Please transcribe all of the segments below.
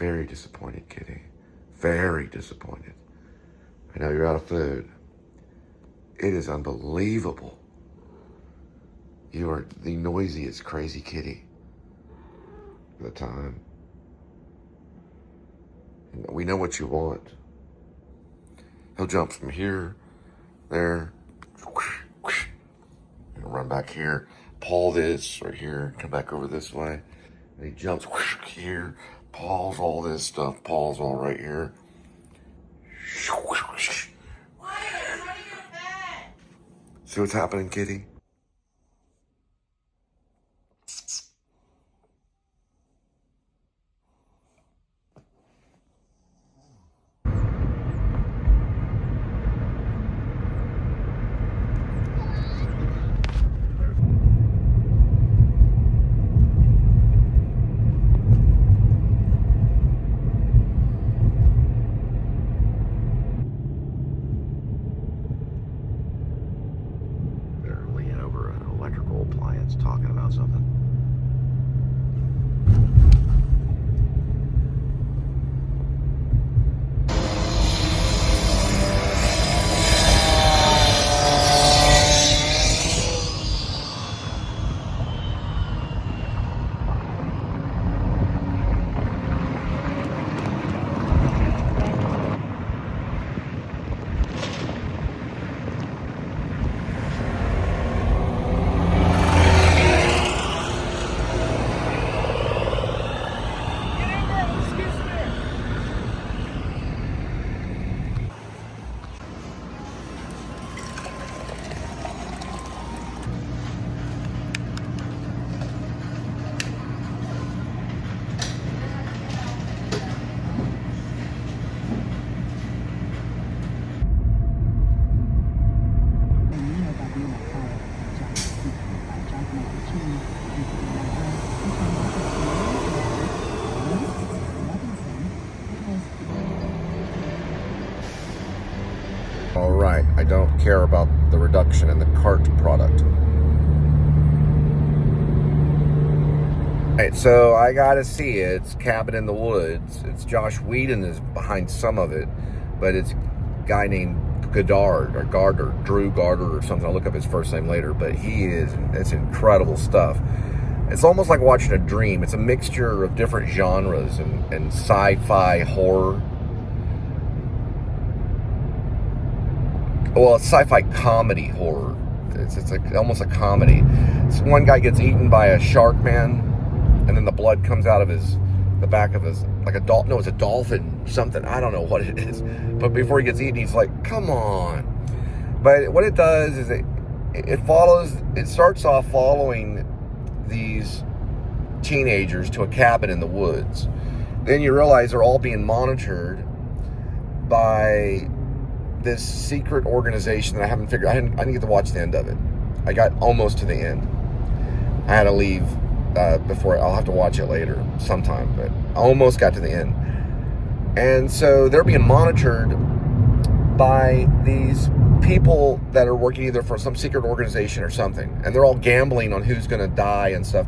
Very disappointed, Kitty. Very disappointed. I know you're out of food. It is unbelievable. You are the noisiest crazy kitty at the time. We know what you want. He'll jump from here, there, and run back here, paw this right here, come back over this way. And he jumps here, paws all this stuff, paws all right here. See what's happening, kitty? Talking about something. All right, I don't care about the reduction in the cart product. All right, so I gotta see it. It's Cabin in the Woods. It's Josh Whedon is behind some of it, but it's a guy named Goddard or Gardner, Drew Gardner or something. I'll look up his first name later, but it's incredible stuff. It's almost like watching a dream. It's a mixture of different genres and sci-fi horror. Well, it's sci-fi comedy horror. It's like almost a comedy. So one guy gets eaten by a shark man, and then the blood comes out of the back of his, like a dolphin. No, it's a dolphin, something. I don't know what it is. But before he gets eaten, he's like, come on. But what it does is it starts off following these teenagers to a cabin in the woods. Then you realize they're all being monitored by this secret organization that I haven't figured. I didn't get to watch the end of it. I got almost to the end. I had to leave before. I'll have to watch it later sometime, but I almost got to the end. And so they're being monitored by these people that are working either for some secret organization or something, and they're all gambling on who's going to die and stuff.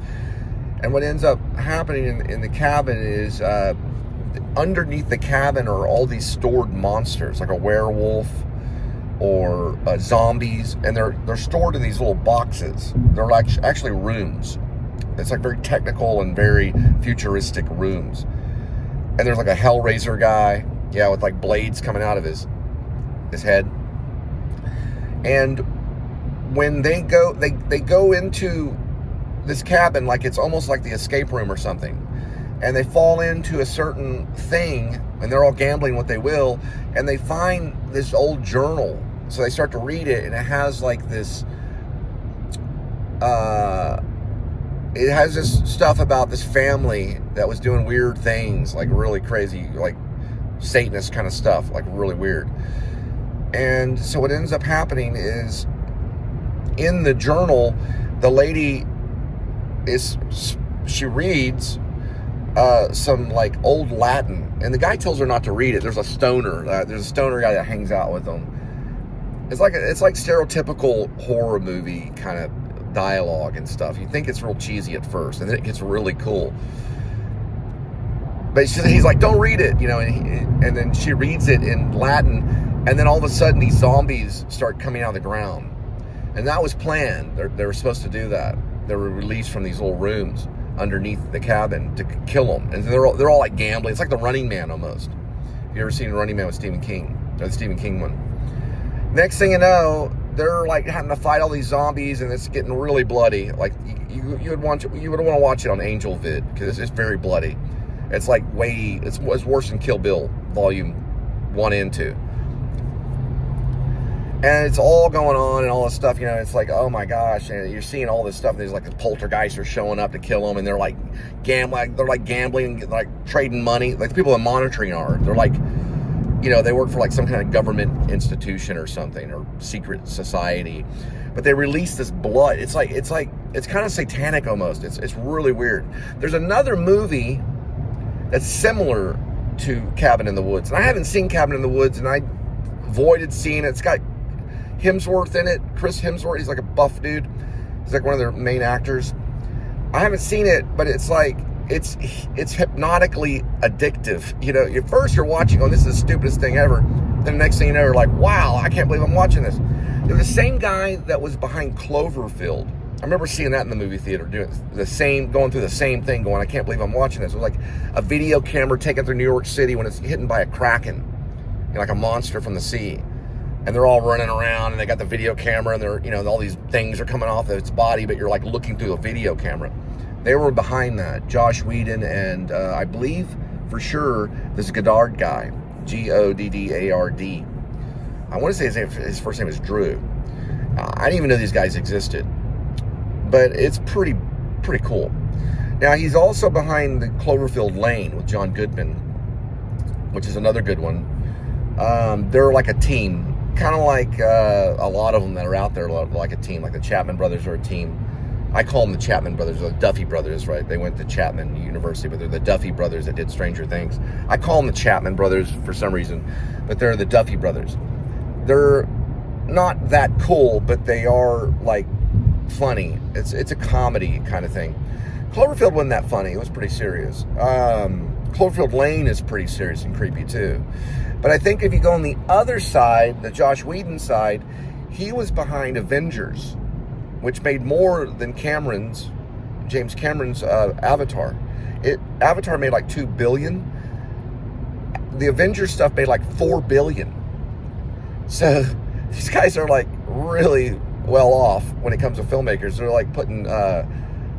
And what ends up happening in the cabin is underneath the cabin are all these stored monsters, like a werewolf or zombies, and they're stored in these little boxes. They're like actually rooms. It's like very technical and very futuristic rooms. And there's like a Hellraiser guy, with like blades coming out of his head. And when they go into this cabin, like it's almost like the escape room or something, and they fall into a certain thing, and they're all gambling what they will, and they find this old journal. So they start to read it, and it has like this, it has this stuff about this family that was doing weird things, like really crazy, like Satanist kind of stuff, like really weird. And so what ends up happening is, in the journal, the lady she reads some like old Latin, and the guy tells her not to read it. There's a stoner guy that hangs out with them. It's like stereotypical horror movie kind of dialogue and stuff. You think it's real cheesy at first, and then it gets really cool. But he's like, don't read it, and then she reads it in Latin, and then all of a sudden these zombies start coming out of the ground. And that was planned. They were supposed to do that. They were released from these little rooms underneath the cabin to kill them. And they're all like gambling. It's like the Running Man almost. Have you ever seen Running Man with Stephen King? Or the Stephen King one. Next thing you know, they're like having to fight all these zombies, and it's getting really bloody. Like you would want to watch it on Angel Vid, because it's very bloody. It's like it's worse than Kill Bill Volume 1 and 2. And it's all going on and all this stuff, it's like, oh my gosh, and you're seeing all this stuff, and there's like the poltergeists are showing up to kill them, and they're like gambling, like trading money, like the people that monitoring are, they're like, they work for like some kind of government institution or something, or secret society, but they release this blood. It's kind of satanic almost. It's really weird. There's another movie that's similar to Cabin in the Woods, and I haven't seen Cabin in the Woods, and I avoided seeing it. It's got Hemsworth in it, Chris Hemsworth. He's like a buff dude. He's like one of their main actors. I haven't seen it, but it's like it's hypnotically addictive. At first you're watching, this is the stupidest thing ever. Then the next thing you know, you're like, wow, I can't believe I'm watching this. They're the same guy that was behind Cloverfield. I remember seeing that in the movie theater, going through the same thing, going, I can't believe I'm watching this. It was like a video camera taken through New York City when it's hidden by a kraken, like a monster from the sea. And they're all running around, and they got the video camera, and they're, all these things are coming off of its body, but you're like looking through a video camera. They were behind that. Josh Whedon and I believe for sure this Goddard guy, Goddard. I want to say his first name is Drew. I didn't even know these guys existed, but it's pretty cool. Now he's also behind the Cloverfield Lane with John Goodman, which is another good one. They're like a team. Kind of like a lot of them that are out there, like a team, like the Chapman brothers are a team. I call them the Chapman brothers, or the Duffy brothers, right? They went to Chapman University, but they're the Duffy brothers that did Stranger Things. I call them the Chapman brothers for some reason, but they're the Duffy brothers. They're not that cool, but they are like funny. It's a comedy kind of thing. Cloverfield wasn't that funny. It was pretty serious. Cloverfield Lane is pretty serious and creepy too. But I think if you go on the other side, the Josh Whedon side, he was behind Avengers, which made more than James Cameron's Avatar. Avatar made like $2 billion. The Avengers stuff made like $4 billion. So these guys are like really well off when it comes to filmmakers. They're like putting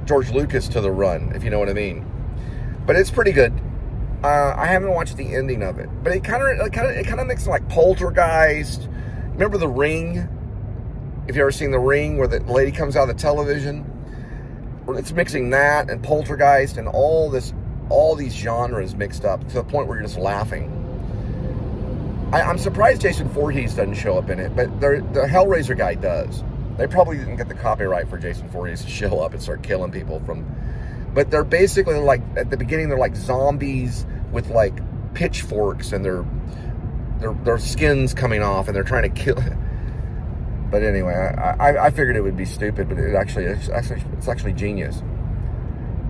George Lucas to the run, if you know what I mean. But it's pretty good. I haven't watched the ending of it, but it kind of makes it like Poltergeist. Remember The Ring? If you ever seen The Ring, where the lady comes out of the television, it's mixing that and Poltergeist and all these genres mixed up to the point where you're just laughing. I'm surprised Jason Voorhees doesn't show up in it, but the Hellraiser guy does. They probably didn't get the copyright for Jason Voorhees to show up and start killing people but they're basically like, at the beginning, they're like zombies with like pitchforks, and their skin's coming off, and they're trying to kill. But anyway, I figured it would be stupid, but it's actually genius.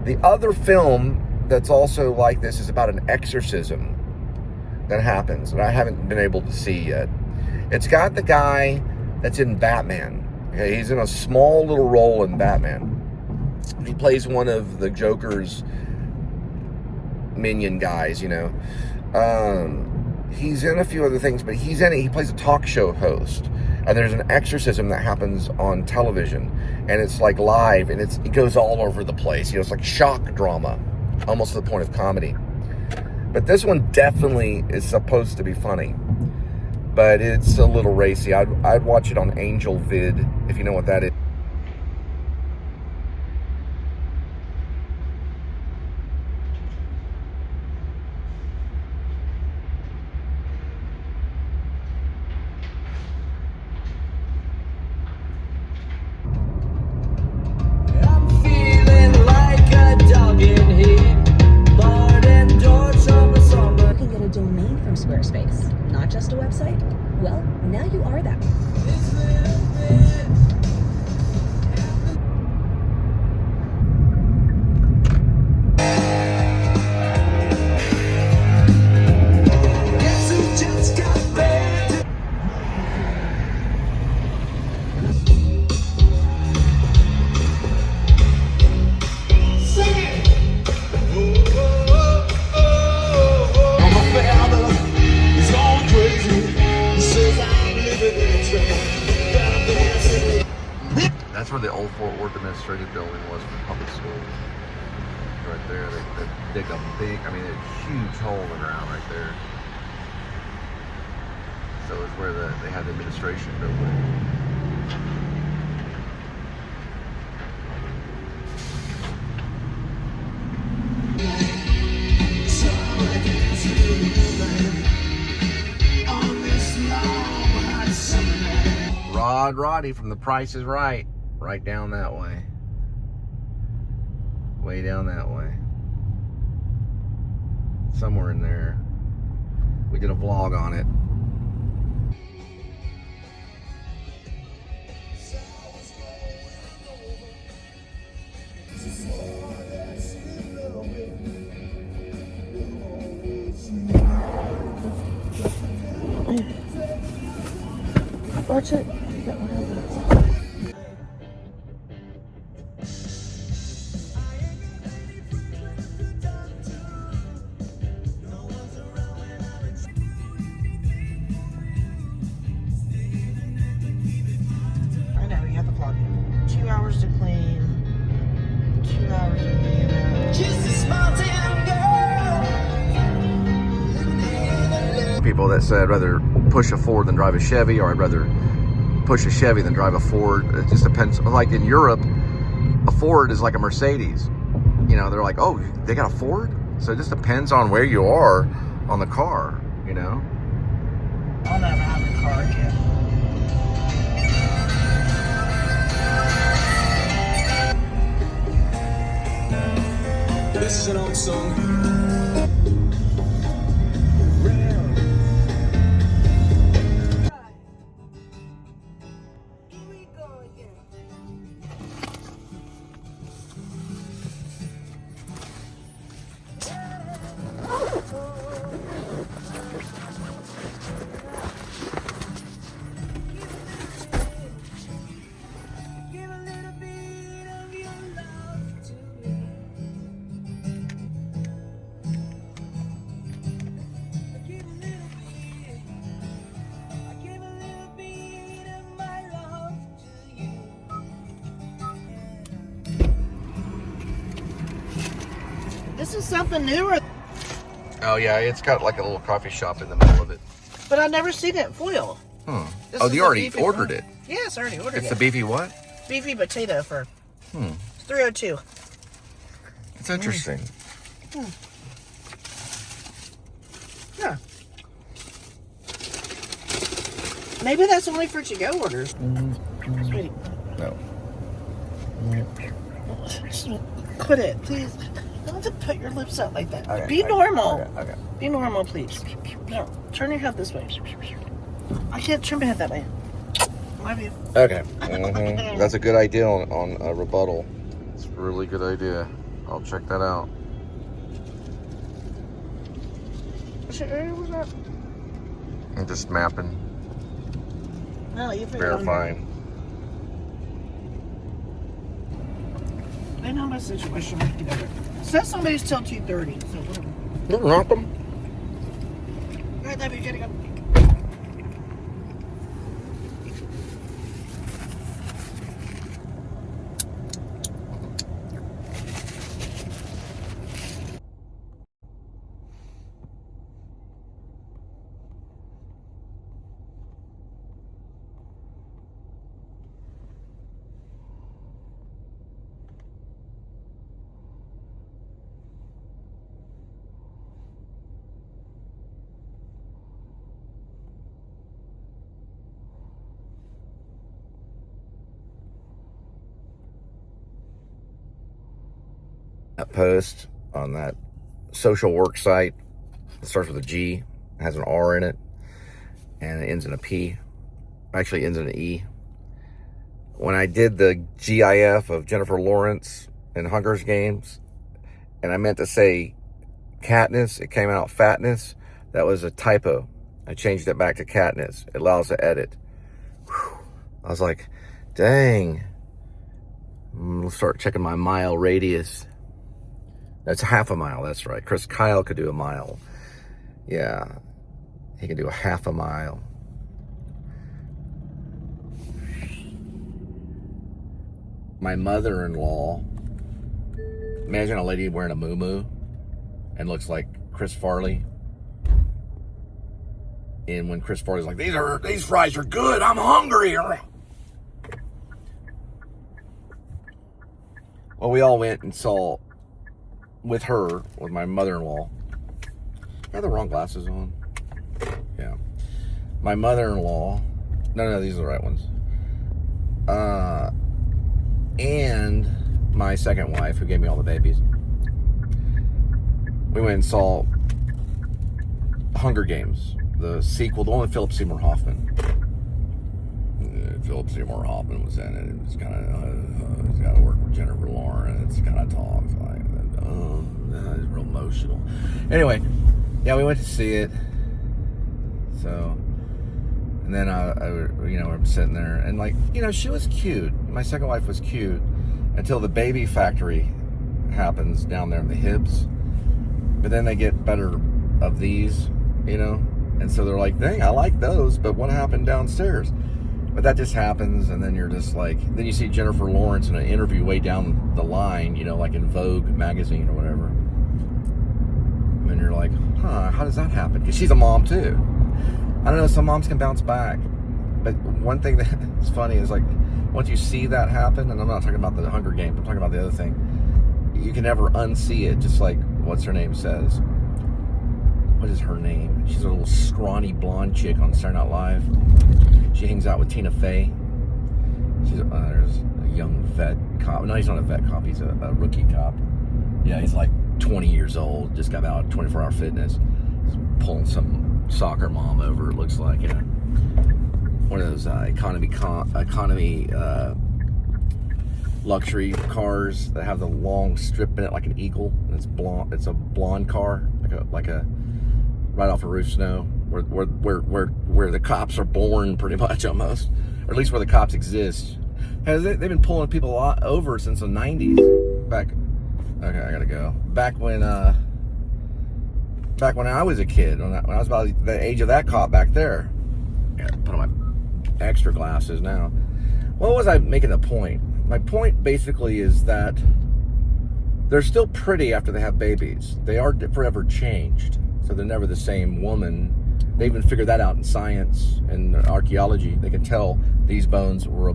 The other film that's also like this is about an exorcism that happens, and I haven't been able to see yet. It's got the guy that's in Batman. Okay, he's in a small little role in Batman. He plays one of the Joker's minion guys, He's in a few other things, but he plays a talk show host. And there's an exorcism that happens on television, and it's like live, and it goes all over the place. It's like shock drama, almost to the point of comedy. But this one definitely is supposed to be funny, but it's a little racy. I'd watch it on Angel Vid, if you know what that is. Not just a website? Well, now you are that. where the old Fort Worth administrative building was for public schools. Right there, they dig a big, I mean, a huge hole in the ground right there. So it's where they had the administration building. Roddy from The Price is Right. Right down that way. Way down that way. Somewhere in there. We did a vlog on it. Watch it. I know, you have to vlog it. 2 hours to clean. 2 hours to clean up. Just a small town girl. People that said I'd rather push a Ford than drive a Chevy, or I'd rather push a Chevy than drive a Ford. It just depends. Like in Europe, a Ford is like a Mercedes. You know, they're like, oh, they got a Ford? So it just depends on where you are on the car, you know? I'll never have a car again. This is an old song. This is something newer, Oh, yeah, it's got like a little coffee shop in the middle of it. but I've never seen it in foil. This Oh, is you a already beefy ordered one. it. Yes, I already ordered It's it. the beefy what? Beefy potato for $3.02. It's interesting. Yeah. Maybe that's only for to-go orders. Sweetie, No. just quit it, please. Don't have to put your lips out like that. Okay, Be okay, normal. okay. Be normal, please. No, turn your head this way. I can't turn my head that way. Love you. Okay. That's a good idea on a rebuttal. It's a really good idea. I'll check that out. What's that? I'm just mapping, No, you put it on verifying. there. I know my situation. We can get over it. Says somebody's till 2:30, so whatever. You're welcome. All right, love you. Gotta go. That post on that social work site, it starts with a G, has an R in it, and it ends in a P. Actually, it ends in an E. When I did the GIF of Jennifer Lawrence in Hunger's Games, and I meant to say Katniss, it came out Fatness. That was a typo. I changed it back to Katniss. It allows to edit. Whew. I was like, dang. Let's start checking my mile radius. That's half a mile, that's right. Chris Kyle could do a mile. Yeah, he can do a half a mile. my mother-in-law, imagine a lady wearing a muumuu and looks like Chris Farley. And when Chris Farley's like, these fries are good, I'm hungry. Well, we all went and saw with my mother-in-law. I have the wrong glasses on. Yeah. My mother-in-law. No, these are the right ones. And my second wife, who gave me all the babies. We went and saw Hunger Games, the sequel, the one with Philip Seymour Hoffman. Philip Seymour Hoffman was in it. It's kind of, he's got to work with Jennifer Lawrence. Kind of talks like, it's real emotional. Anyway, yeah, we went to see it. So, and then I'm sitting there, and like, she was cute. My second wife was cute until the baby factory happens down there in the Hibbs. But then they get better of these, and so they're like, dang, I like those, but what happened downstairs? But that just happens, and then you're just like, then you see Jennifer Lawrence in an interview way down the line, like in Vogue magazine or whatever. And you're like, how does that happen? Because she's a mom too. I don't know, some moms can bounce back. But one thing that's funny is like, once you see that happen, and I'm not talking about the Hunger Games, I'm talking about the other thing, you can never unsee it, just like, what's her name says. What is her name? She's a little scrawny blonde chick on Saturday Night Live. She hangs out with Tina Fey. There's a young vet cop. No, he's not a vet cop. He's a rookie cop. Yeah, he's like 20 years old. Just got out of 24-hour fitness. He's pulling some soccer mom over, it looks like. One of those economy luxury cars that have the long strip in it like an eagle. And it's blonde. It's a blonde car, like a right off of Roof Snow, where the cops are born, pretty much, almost, or at least where the cops exist. They've been pulling people a lot over since the 90s. Okay, I gotta go. Back when I was a kid, when I was about the age of that cop back there. I gotta put on my extra glasses now. What was I making a point? My point basically is that they're still pretty after they have babies. They are forever changed. So they're never the same woman. They even figured that out in science and archaeology. They can tell these bones were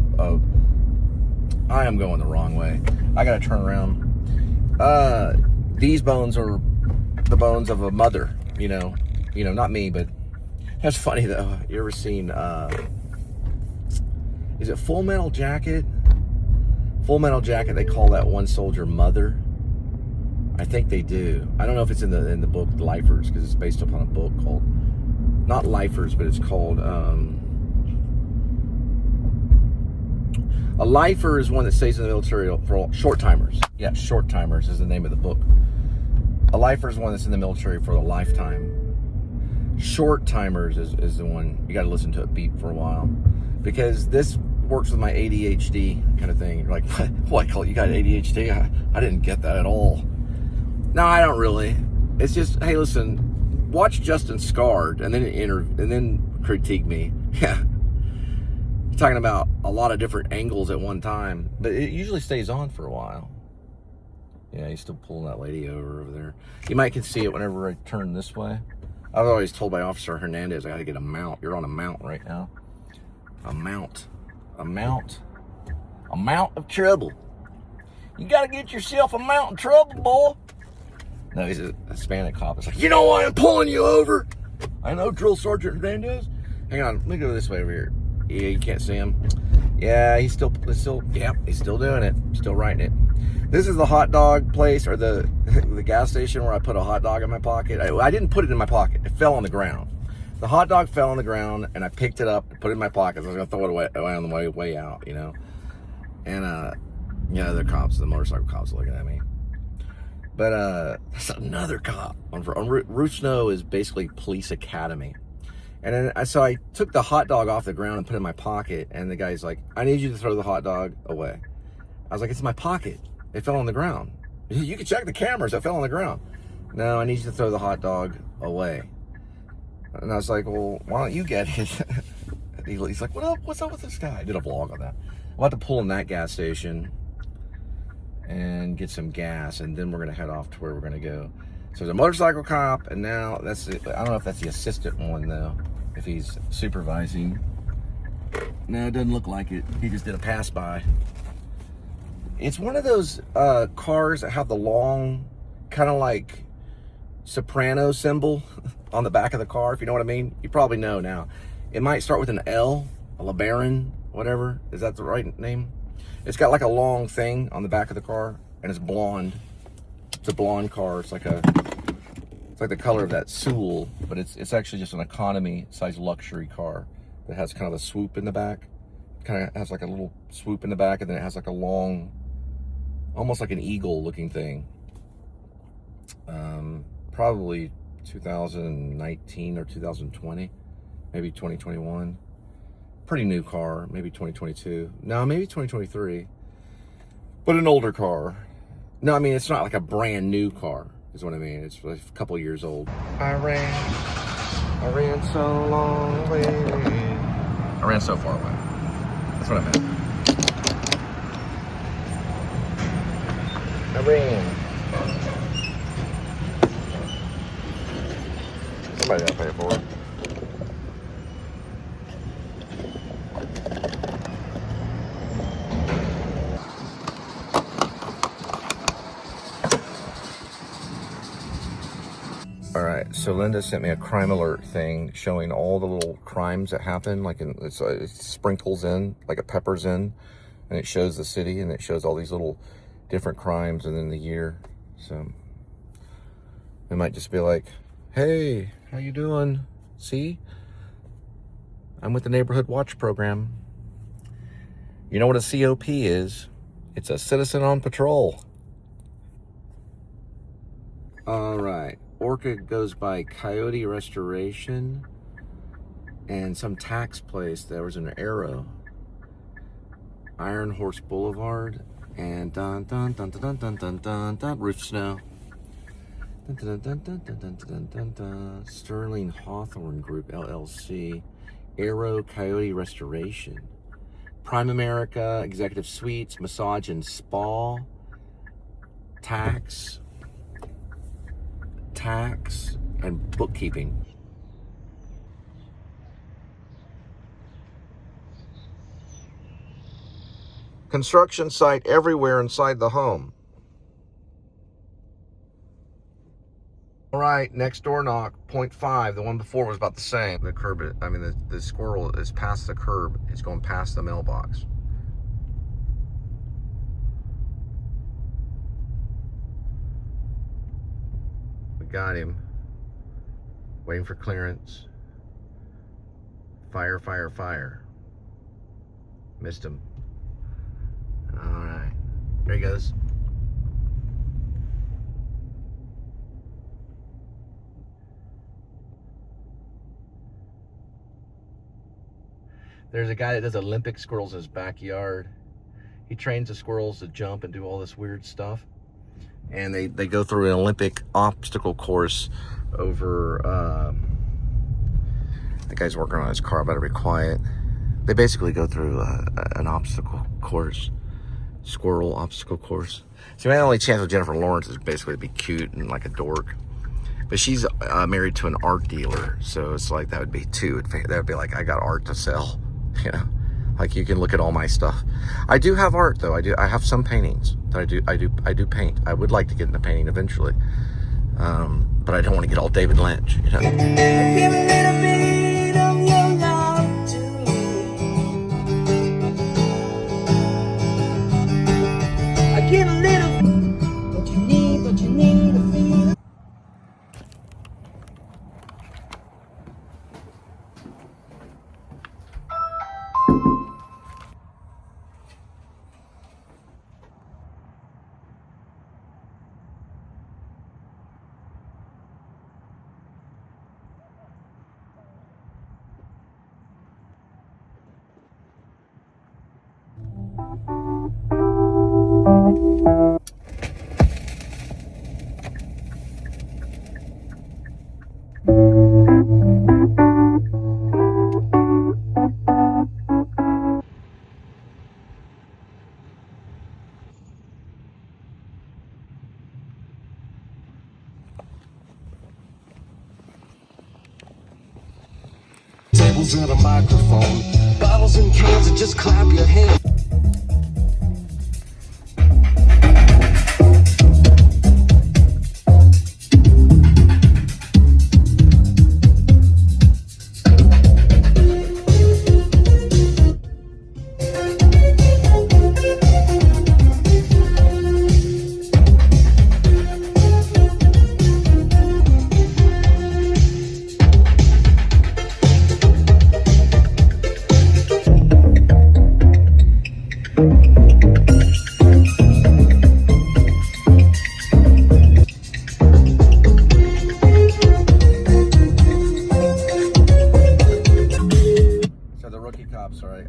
I am going the wrong way. I gotta turn around. These bones are the bones of a mother, not me, but that's funny though. You ever seen, is it Full Metal Jacket? Full Metal Jacket, they call that one soldier mother. I think they do. I don't know if it's in the book Lifers, because it's based upon a book called, not Lifers, but it's called, a lifer is one that stays in the military for short timers. Yeah, short timers is the name of the book. A lifer is one that's in the military for a lifetime. Short timers is the one, you got to listen to it beep for a while, because this works with my ADHD kind of thing. You're like, what? You got ADHD? I didn't get that at all. No, I don't really. It's just, hey, listen, watch Justin Scarred and then critique me. Yeah. Talking about a lot of different angles at one time, but it usually stays on for a while. Yeah, he's still pulling that lady over there. You might can see it whenever I turn this way. I was always told by Officer Hernandez, I gotta get a mount. You're on a mount right now. A mount of trouble. You gotta get yourself a mount of trouble, boy. No, he's a Hispanic cop. It's like, you know why I'm pulling you over? I know, Drill Sergeant Hernandez. Hang on, let me go this way over here. Yeah, you can't see him. Yeah, he's still doing it. Still writing it. This is the hot dog place, or the gas station where I put a hot dog in my pocket. I didn't put it in my pocket. It fell on the ground. The hot dog fell on the ground, and I picked it up and put it in my pocket. So I was going to throw it away on the way out, And, the cops, the motorcycle cops looking at me. But that's another cop. On Roof Snow is basically police academy. And then so I took the hot dog off the ground and put it in my pocket. And the guy's like, I need you to throw the hot dog away. I was like, it's in my pocket. It fell on the ground. You can check the cameras. It fell on the ground. No, I need you to throw the hot dog away. And I was like, well, why don't you get it? He's like, what's up with this guy? I did a vlog on that. I'm about to pull in that gas station. and get some gas, and then we're gonna head off to where we're gonna go. So there's a motorcycle cop, and now that's it. I don't know if that's the assistant one though, if he's supervising. No, it doesn't look like it. He just did a pass by. It's one of those cars that have the long, kind of like soprano symbol on the back of the car, if you know what I mean. You probably know now. It might start with an L, a LeBaron, whatever. Is that the right name? It's got like a long thing on the back of the car, and it's blonde. It's a blonde car. It's like the color of that Sewell, but it's actually just an economy size luxury car that has kind of a swoop in the back. Kind of has like a little swoop in the back, and then it has like a long, almost like an eagle looking thing. Probably 2019 or 2020, maybe 2021. Pretty new car, maybe 2022. No, maybe 2023. But an older car. No, I mean, it's not like a brand new car, is what I mean. It's like a couple years old. I ran so long away. I ran so far away. That's what I meant. I ran. Somebody gotta pay for it. All right, so Linda sent me a crime alert thing showing all the little crimes that happen. Like it sprinkles in, like it peppers in, and it shows the city, and it shows all these little different crimes and then the year. So it might just be like, hey, how you doing? See, I'm with the Neighborhood Watch Program. You know what a COP is? It's a citizen on patrol. All right. Orchid goes by Coyote Restoration and some tax place. There was an arrow. Iron Horse Boulevard and dun dun dun dun dun dun dun dun Roof Snow. Dun, dun, dun, dun, dun, dun, dun, dun, dun. Sterling Hawthorne Group LLC. Arrow Coyote Restoration. Prime America Executive Suites, Massage and Spa. Tax and bookkeeping. Construction site everywhere inside the home. All right, next door knock, 0.5. The one before was about the same. The curb, the squirrel is past the curb. It's going past the mailbox. Got him. Waiting for clearance. Fire, fire, fire. Missed him. Alright. There he goes. There's a guy that does Olympic squirrels in his backyard. He trains the squirrels to jump and do all this weird stuff. And they go through an Olympic obstacle course over, the guy's working on his car, I better be quiet. They basically go through an obstacle course, squirrel obstacle course. So my only chance with Jennifer Lawrence is basically to be cute and like a dork. But she's married to an art dealer, so it's like that would be two. That would be like, I got art to sell, you know. Like you can look at all my stuff. I do have art though. I have some paintings that I do paint. I would like to get into painting eventually, but I don't want to get all David Lynch. You know? Give a little bit of your love to me. I give a little. What you need to feel. tables and a microphone. Bottles and cans and just clap your hands.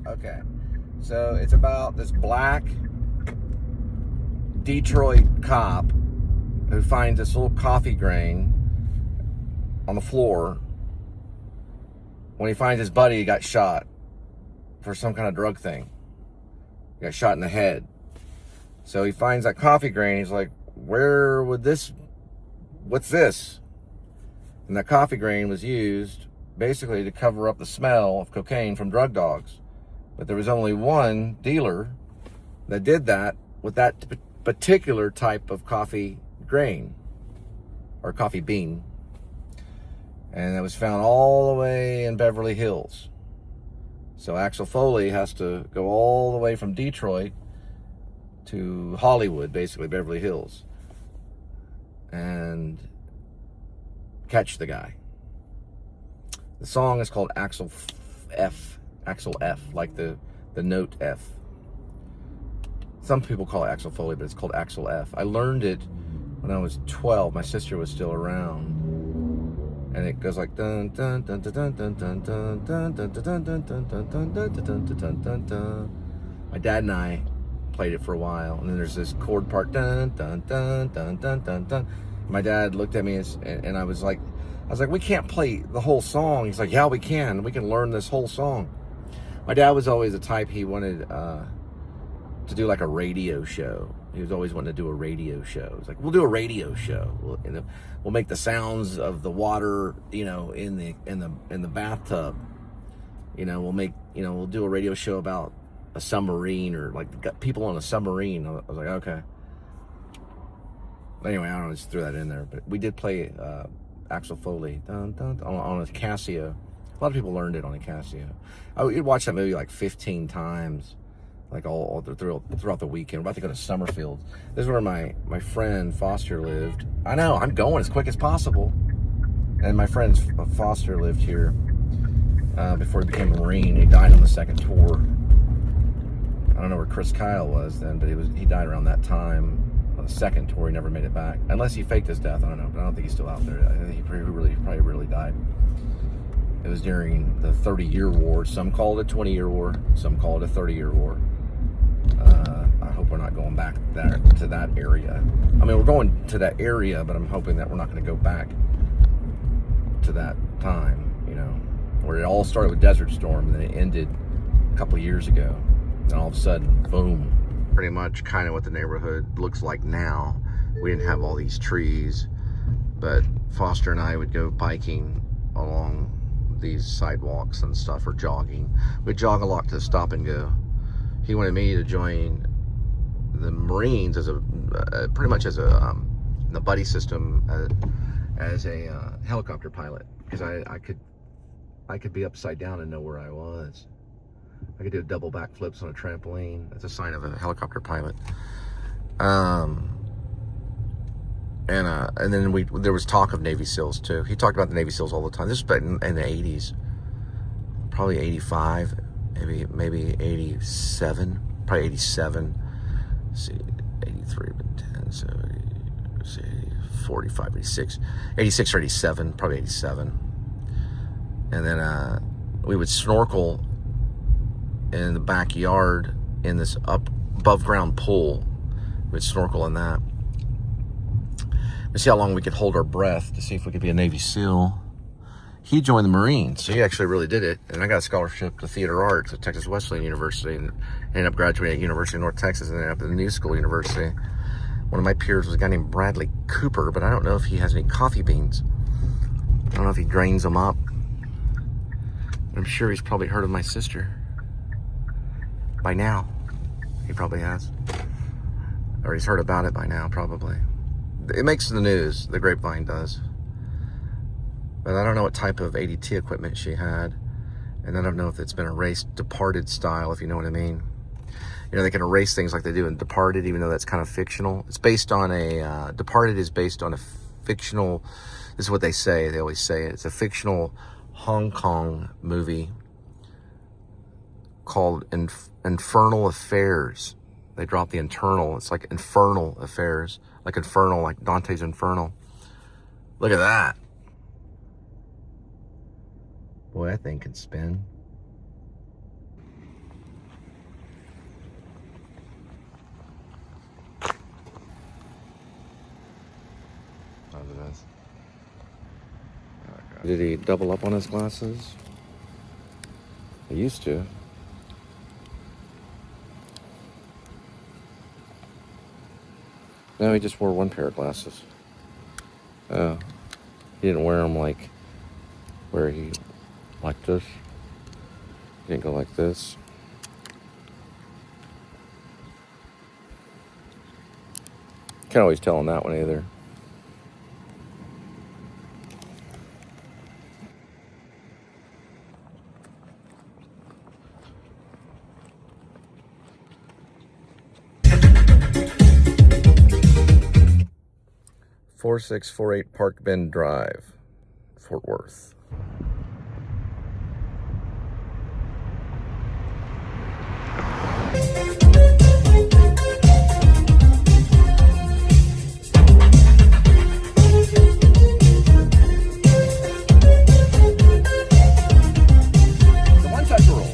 Okay, so it's about this black Detroit cop who finds this little coffee grain on the floor. When he finds his buddy, he got shot for some kind of drug thing. He got shot in the head. So he finds that coffee grain. He's like, what's this? And that coffee grain was used basically to cover up the smell of cocaine from drug dogs. But there was only one dealer that did that with that particular type of coffee grain or coffee bean. And it was found all the way in Beverly Hills. So Axel Foley has to go all the way from Detroit to Hollywood, basically Beverly Hills, and catch the guy. The song is called Axel F, like the note F. Some people call it Axel Foley, but it's called Axel F. I learned it when I was 12. My sister was still around, and it goes like dun dun dun dun dun dun dun dun dun dun dun dun dun dun dun dun dun dun. My dad and I played it for a while, and then there's this chord part dun dun dun dun dun dun dun. My dad looked at me and I was like, we can't play the whole song. He's like, yeah, we can learn this whole song. My dad was always the type, he wanted to do like a radio show. He was always wanting to do a radio show. It's like, we'll do a radio show. We'll make the sounds of the water, in the bathtub. We'll do a radio show about a submarine or like people on a submarine. I was like, okay. Anyway, I don't know, just threw that in there. But we did play Axel Foley dun, dun, on a Casio. A lot of people learned it on a Casio. You'd watch that movie like 15 times, like all throughout the weekend. We're about to go to Summerfield. This is where my friend Foster lived. I know, I'm going as quick as possible. And my friend Foster lived here before he became a Marine. He died on the second tour. I don't know where Chris Kyle was then, but he died around that time. On the second tour, he never made it back. Unless he faked his death, I don't know. But I don't think he's still out there. I think he probably really died. It was during the 30-year war. Some call it a 20-year war. Some call it a 30-year war. I hope we're not going back to that area. I mean, we're going to that area, but I'm hoping that we're not going to go back to that time, where it all started with Desert Storm, and then it ended a couple of years ago. And all of a sudden, boom. Pretty much kind of what the neighborhood looks like now. We didn't have all these trees, but Foster and I would go biking along these sidewalks and stuff, or jogging. We'd jog a lot to Stop and Go. He wanted me to join the Marines as pretty much as in the buddy system as a helicopter pilot, because I could be upside down and know where I was. I could do double backflips on a trampoline. That's a sign of a helicopter pilot. And then there was talk of Navy SEALs too. He talked about the Navy SEALs all the time. This was back in the 80s, probably 85, maybe 87, probably 87. Let's see, 83, 10, so 45, 86 or 87, probably 87. And then we would snorkel in the backyard in this above ground pool. We'd snorkel in that. We'd see how long we could hold our breath to see if we could be a Navy SEAL. He joined the Marines, so he actually really did it. And I got a scholarship to theater arts at Texas Wesleyan University, and ended up graduating at University of North Texas, and ended up at the New School University. One of my peers was a guy named Bradley Cooper, but I don't know if he has any coffee beans. I don't know if he drains them up. I'm sure he's probably heard of my sister by now. He probably has. Or he's heard about it by now, probably. It makes the news, the grapevine does. But I don't know what type of ADT equipment she had. And I don't know if it's been erased Departed style, if you know what I mean. You know, they can erase things like they do in Departed, even though that's kind of fictional. It's based on a, Departed is based on a fictional, this is what they say, they always say it. It's a fictional Hong Kong movie called Infernal Affairs. They drop the internal. It's like Infernal Affairs. Like Infernal, like Dante's Infernal. Look at that. Boy, that thing can spin. Did he double up on his glasses? He used to. No, he just wore one pair of glasses. Oh, he didn't wear them like where he, like this. He didn't go like this. Can't always tell on that one either. (4648) Park Bend Drive, Fort Worth. The one-touch rule.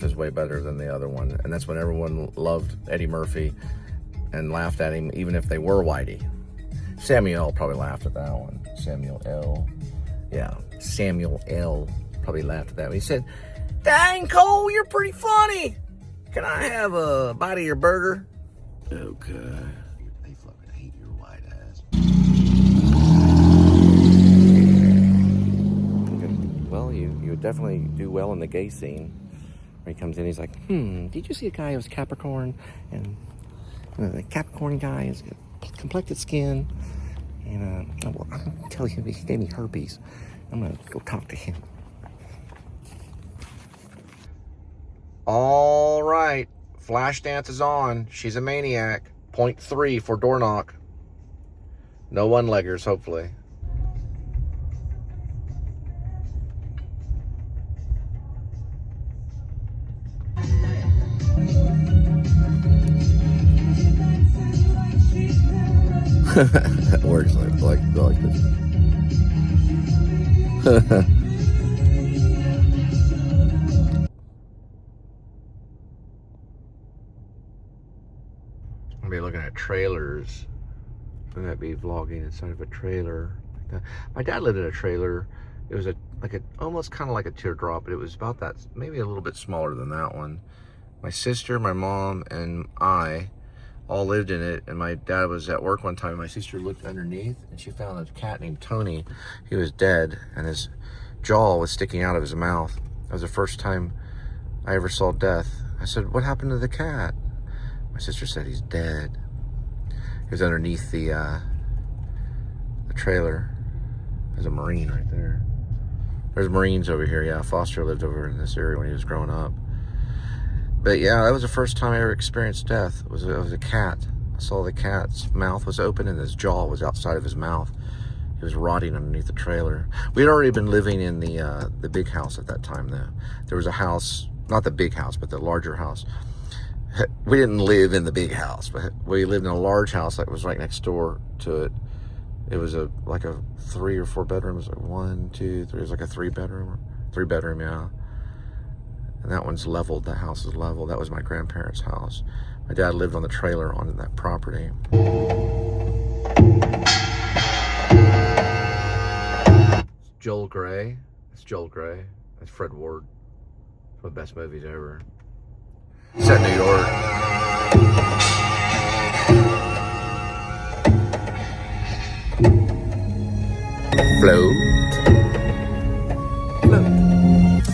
Is way better than the other one, and that's when everyone loved Eddie Murphy and laughed at him, even if they were whitey. Samuel probably laughed at that one. Samuel L. Yeah, Samuel L. probably laughed at that one. He said, "Dang, Cole, you're pretty funny. Can I have a bite of your burger?" Okay. They fucking hate your white ass. Well, you would definitely do well in the gay scene. He comes in, he's like, did you see a guy who was Capricorn? And the Capricorn guy has complected skin. And well, I'm going to tell you, he gave me herpes. I'm going to go talk to him. All right. Flash dance is on. She's a maniac. 0.3 for door knock. No one-leggers, hopefully. That works like this. I'll be looking at trailers. Wouldn't that be vlogging inside of a trailer? Like that. My dad lived in a trailer. It was almost kind of like a teardrop, but it was about that, maybe a little bit smaller than that one. My sister, my mom, and I all lived in it, and my dad was at work one time, and my sister looked underneath, and she found a cat named Tony. He was dead, and his jaw was sticking out of his mouth. That was the first time I ever saw death. I said, "What happened to the cat?" My sister said, "He's dead." He was underneath the trailer. There's a Marine right there. There's Marines over here, yeah. Foster lived over in this area when he was growing up. But yeah, that was the first time I ever experienced death. It was a cat. I saw the cat's mouth was open and his jaw was outside of his mouth. He was rotting underneath the trailer. We had already been living in the big house at that time, though. There was a house, not the big house, but the larger house. We didn't live in the big house, but we lived in a large house that was right next door to it. It was like a 3 or 4 bedrooms. Like 1, 2, 3. It was like a 3 bedroom, yeah. And that one's leveled. The house is leveled. That was my grandparents' house. My dad lived on the trailer on that property. Joel Grey. That's Joel Grey. That's Fred Ward. One of the best movies ever. Set in New York. Float.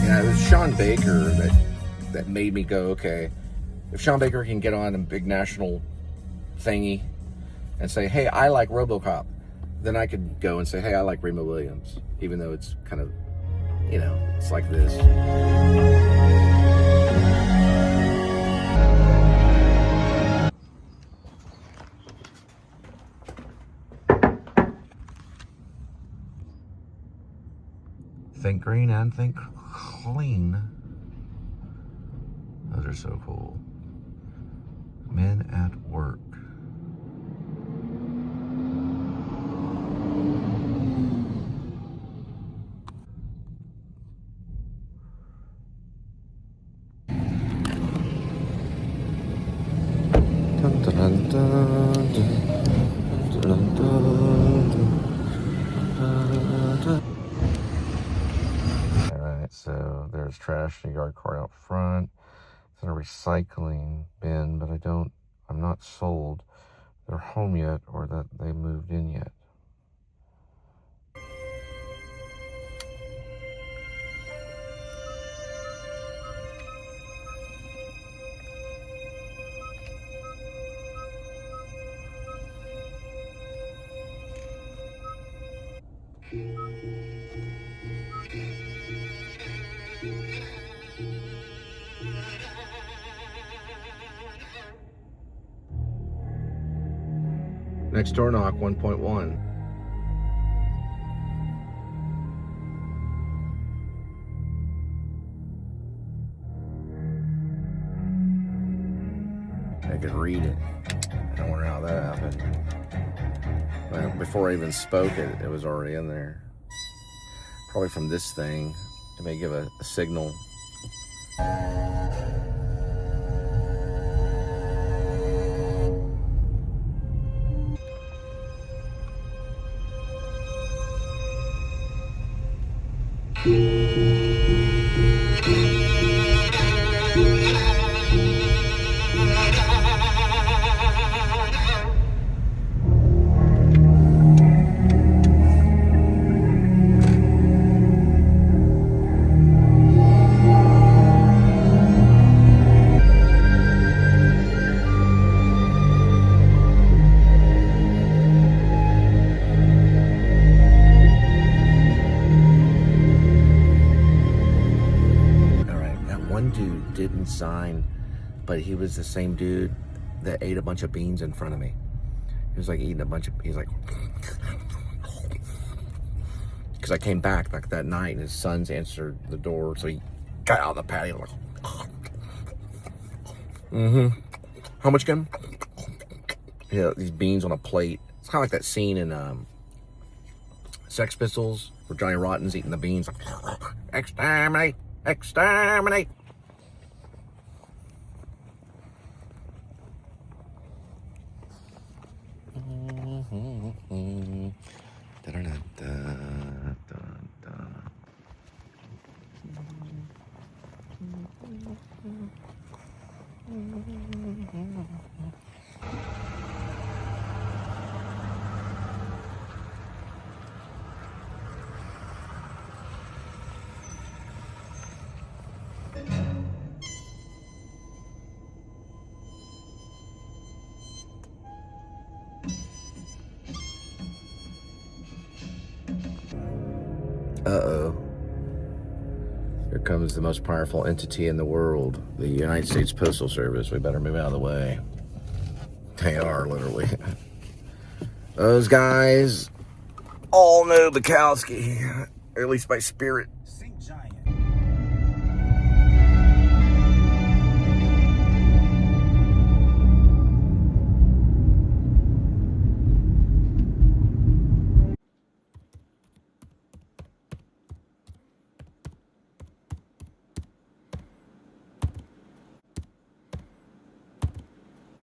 Yeah, it was Sean Baker that made me go, okay, if Sean Baker can get on a big national thingy and say, hey, I like RoboCop, then I could go and say, hey, I like Remo Williams, even though it's kind of, you know, it's like this. Think green and think clean. Those are so cool. Men at work. Dun, dun, dun, dun, dun, dun, dun, dun, dun. Alright, so there's trash in the yard cart out front. It's in a recycling bin, but I'm not sold they're home yet or that they moved in yet. Next door knock 1.1. I could read it. I wonder how that happened. Well, before I even spoke it, it was already in there. Probably from this thing. It may give a signal. Didn't sign, but he was the same dude that ate a bunch of beans in front of me. He was like eating a bunch of, he's like, because I came back like that night and his sons answered the door, so he got out of the patio like, how much again? Yeah, these beans on a plate. It's kind of like that scene in Sex Pistols where Johnny Rotten's eating the beans like, exterminate, exterminate. Uh-oh. Here comes the most powerful entity in the world, the United States Postal Service. We better move out of the way. They are, literally. Those guys all know Bukowski, or at least by spirit. St. Giles